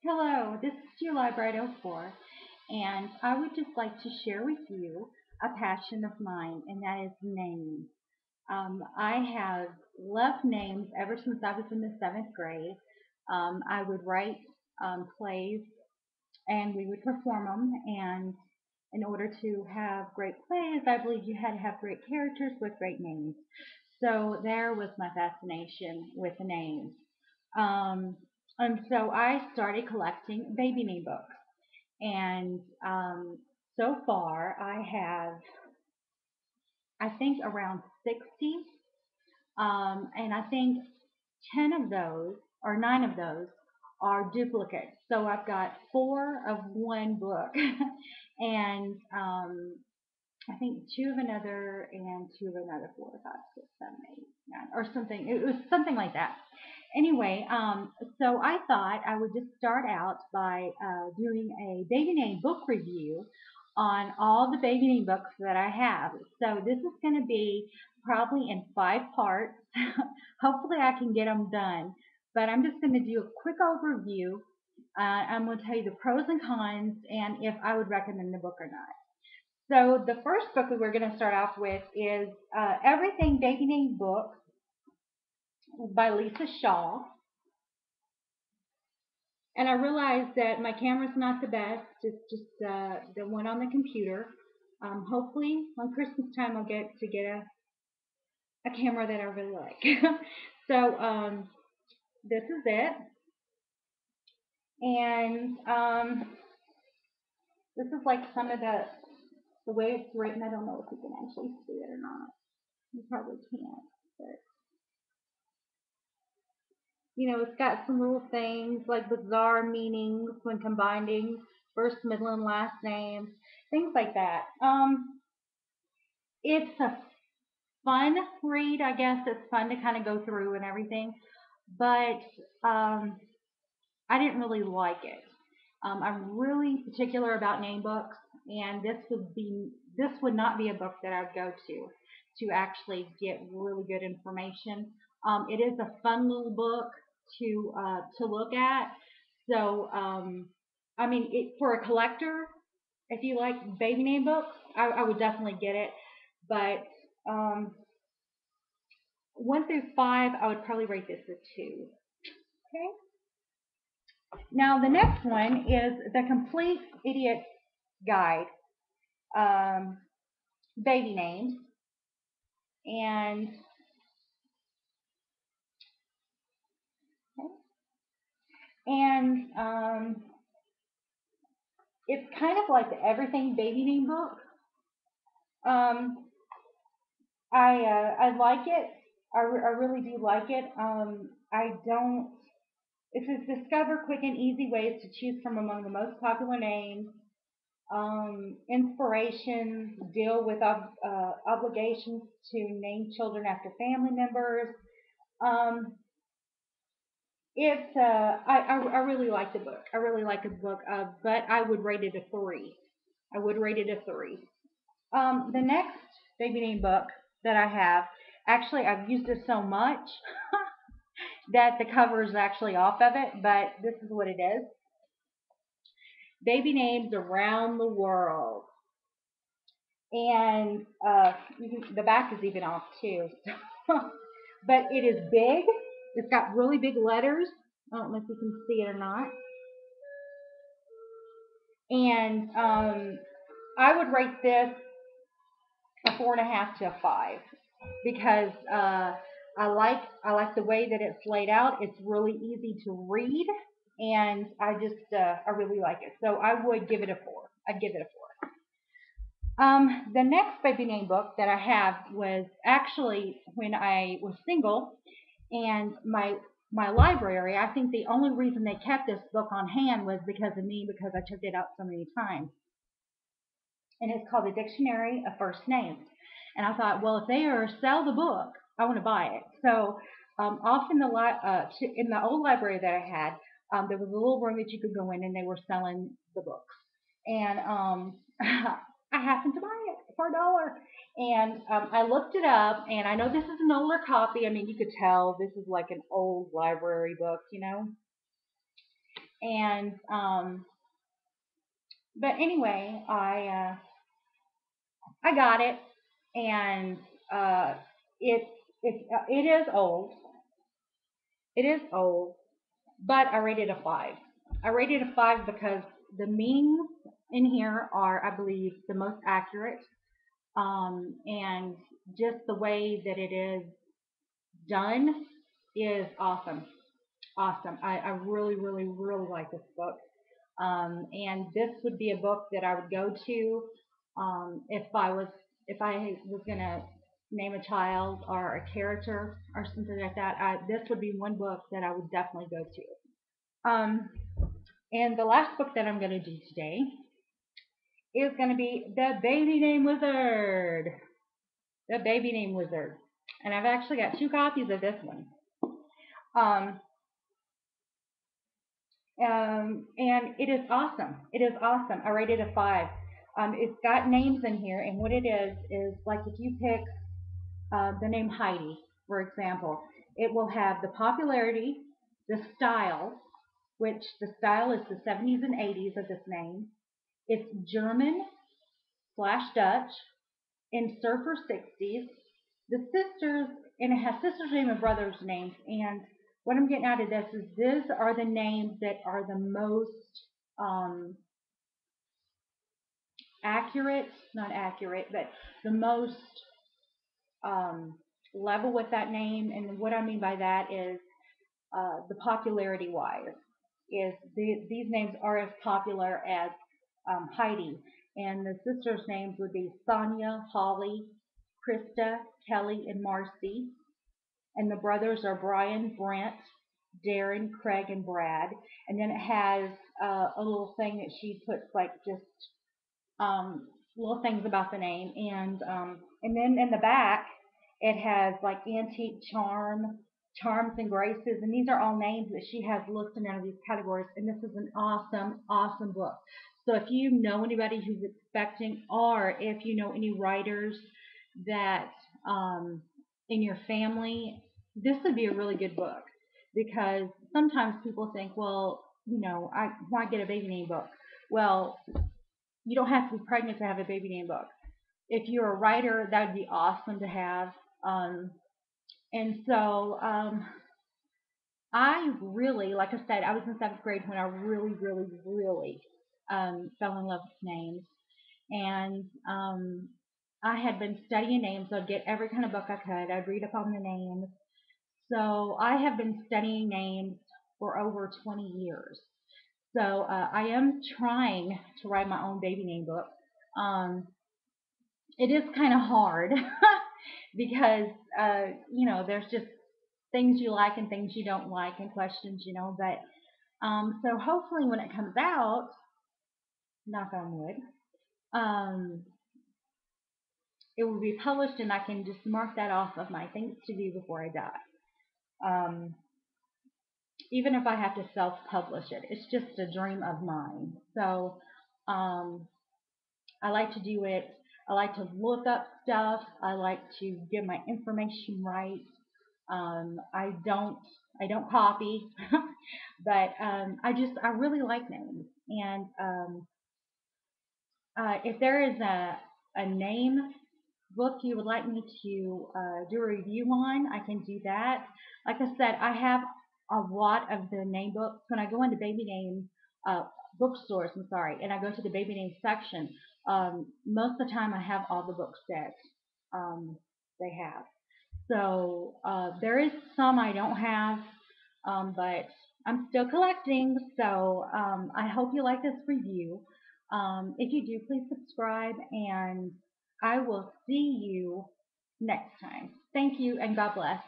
Hello, this is July Bright04, and I would just like to share with you a passion of mine, and that is names. I have loved names ever since I was in the seventh grade. I would write plays, and we would perform them. And in order to have great plays, I believe you had to have great characters with great names. So there was my fascination with the names. Um, and so I started collecting baby name books. And so far, I have, I think, around 60. And I think 10 of those, or 9 of those, are duplicates. So I've got 4 of one book. and I think 2 of another, and 2 of another, 4, 5, 6, 7, 8, 9, or something. It was something like that. Anyway, so I thought I would just start out by doing a baby name book review on all the baby name books that I have. So this is going to be probably in 5 parts. Hopefully I can get them done. But I'm just going to do a quick overview. I'm going to tell you the pros and cons and if I would recommend the book or not. So the first book that we're going to start off with is Everything Baby Name Books by Lisa Shaw. And I realized that my camera's not the best. It's just the one on the computer. Hopefully, on Christmas time, I'll get to get a camera that I really like. so this is it, and this is like some of the way it's written. I don't know if you can actually see it or not. You probably can't, but it's got some little things like bizarre meanings when combining first, middle, and last names, things like that. It's a fun read, I guess. It's fun to kind of go through and everything, but um, I didn't really like it. I'm really particular about name books, and this would not be a book that I'd go to actually get really good information. It is a fun little book to look at. So I mean, for a collector, if you like baby name books, I would definitely get it. But 1 through 5, I would probably rate this a 2. Okay. Now the next one is the Complete Idiot Guide, um, baby names, and it's kind of like the Everything Baby Name book. Um, I like it. I really do like it. I don't. It says discover quick and easy ways to choose from among the most popular names. Inspiration, deal with obligations to name children after family members. Um, I really like the book. I really like the book, but I would rate it a 3. I would rate it a 3. The next baby name book that I have, actually, I've used it so much that the cover is actually off of it, but this is what it is. Baby names around the world. And the back is even off too. But it is big. It's got really big letters. I don't know if you can see it or not. And I would rate this a 4.5 to a 5 because I like the way that it's laid out. It's really easy to read, and I really like it. So I would give it a 4. I'd give it a 4. The next baby name book that I have was actually when I was single, and my library. I think the only reason they kept this book on hand was because of me, because I took it out so many times. And it's called the Dictionary of First Names. And I thought, well, if they ever sell the book, I want to buy it. So off in the old library that I had, there was a little room that you could go in, and they were selling the books. And I happened to buy it for $1. And I looked it up, and I know this is an older copy. I mean, you could tell this is like an old library book. And but anyway, I got it, and uh, it's it is old. It is old, but I rated a 5. I rated a 5 because the meanings in here are, I believe, the most accurate, and just the way that it is done is awesome. Awesome. I really, really, really like this book. And this would be a book that I would go to if I was gonna name a child or a character or something like that. This would be one book that I would definitely go to. And the last book that I'm gonna do today is gonna be The Baby Name Wizard. The Baby Name Wizard. And I've actually got 2 copies of this one. Um, and it is awesome. It is awesome. I rated a 5. It's got names in here, and what it is like if you pick the name Heidi, for example, it will have the popularity, the style, which the style is the 70s and 80s of this name. It's German slash Dutch in Surfer 60s. The sisters, and it has sisters' name and brothers' names. And what I'm getting out of this is these are the names that are the most um, accurate, not accurate, but the most um, level with that name. And what I mean by that is the popularity wise, is these names are as popular as Heidi. And the sisters' names would be Sonia, Holly, Krista, Kelly, and Marcy. And the brothers are Brian, Brent, Darren, Craig, and Brad. And then it has a little thing that she puts like just um, little things about the name, and then in the back it has like antique charm, charms and graces, and these are all names that she has listed under these categories. And this is an awesome, awesome book. So if you know anybody who's expecting, or if you know any writers that in your family, this would be a really good book because sometimes people think, well, why get a baby name book? Well, you don't have to be pregnant to have a baby name book. If you're a writer, that would be awesome to have. Um, and so I really, like I said, I was in 7th grade when I really, really, really fell in love with names. And I had been studying names. So I'd get every kind of book I could. I'd read up on the names. So I have been studying names for over 20 years. So I am trying to write my own baby name book. Um, it is kind of hard because there's just things you like and things you don't like and questions, but so hopefully when it comes out, knock on wood, um, it will be published and I can just mark that off of my things to do before I die. Um, Even if I have to self-publish it, it's just a dream of mine. So um, I like to do it. I like to look up stuff. I like to get my information right. I don't copy, but I really like names. And if there is a name book you would like me to do a review on, I can do that. Like I said, I have a lot of the name books. When I go into baby name bookstores, I'm sorry, and I go to the baby name section, most of the time I have all the books that they have. So there is some I don't have, but I'm still collecting. So I hope you like this review. If you do, please subscribe, and I will see you next time. Thank you, and God bless.